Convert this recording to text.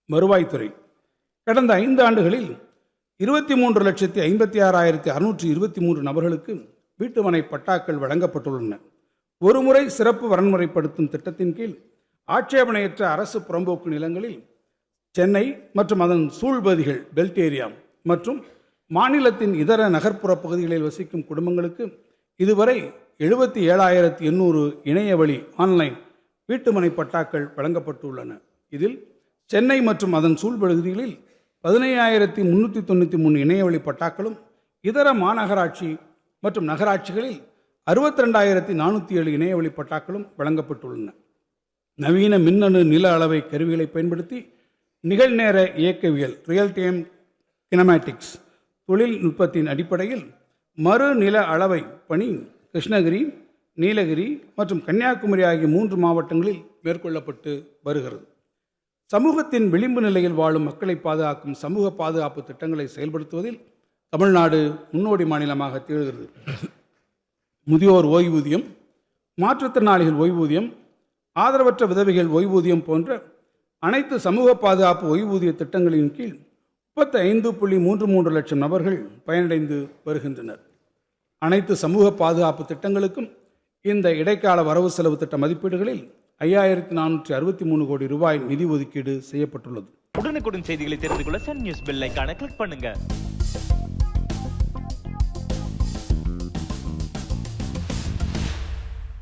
வருவாய்த்துறை கடந்த 5 ஆண்டுகளில் 23,56,623 நபர்களுக்கு வீட்டுமனை பட்டாக்கள் வழங்கப்பட்டுள்ளன. ஒருமுறை சிறப்பு வரன்முறைப்படுத்தும் திட்டத்தின் கீழ் ஆட்சேபணையற்ற அரசு புறம்போக்கு நிலங்களில் சென்னை மற்றும் அதன் சூழ்பகுதிகள் பெல்ட் ஏரியா மற்றும் மாநிலத்தின் இதர நகர்ப்புற பகுதிகளில் வசிக்கும் குடும்பங்களுக்கு இதுவரை 77,800 இணைய வழி ஆன்லைன் வீட்டுமனை பட்டாக்கள் வழங்கப்பட்டுள்ளன. இதில் சென்னை மற்றும் அதன் சூழ்பகுதிகளில் 15,393 இணையவழி பட்டாக்களும் இதர மாநகராட்சி மற்றும் நகராட்சிகளில் 62,407 இணையவழி பட்டாக்களும் வழங்கப்பட்டுள்ளன. நவீன மின்னணு நில அளவை கருவிகளை பயன்படுத்தி நிகழ்நேர இயக்கவியல் ரியல் டைம் கினமேட்டிக்ஸ் தொழில்நுட்பத்தின் அடிப்படையில் மறு நில அளவை பணி கிருஷ்ணகிரி, நீலகிரி மற்றும் கன்னியாகுமரி ஆகிய 3 மாவட்டங்களில் மேற்கொள்ளப்பட்டு வருகிறது. சமூகத்தின் விளிம்பு நிலையில் வாழும் மக்களை பாதுகாக்கும் சமூக பாதுகாப்பு திட்டங்களை செயல்படுத்துவதில் தமிழ்நாடு முன்னோடி மாநிலமாக திகழ்கிறது. முதியோர் ஓய்வூதியம், மாற்றுத்திறனாளிகள் ஓய்வூதியம், ஆதரவற்ற விதவைகள் ஓய்வூதியம் போன்ற அனைத்து சமூக பாதுகாப்பு ஓய்வூதிய திட்டங்களின் கீழ் 35.33 லட்சம் நபர்கள் பயனடைந்து வருகின்றனர். அனைத்து சமூக பாதுகாப்பு திட்டங்களுக்கும் இந்த இடைக்கால வரவு செலவு திட்ட மதிப்பீடுகளில் 5,463 கோடி ரூபாய் நிதி ஒதுக்கீடு செய்யப்பட்டுள்ளது. உடனுக்குடன் செய்திகளை தெரிந்து கொள்ள சன் நியூஸ் பெல் ஐகானை கிளிக் பண்ணுங்க.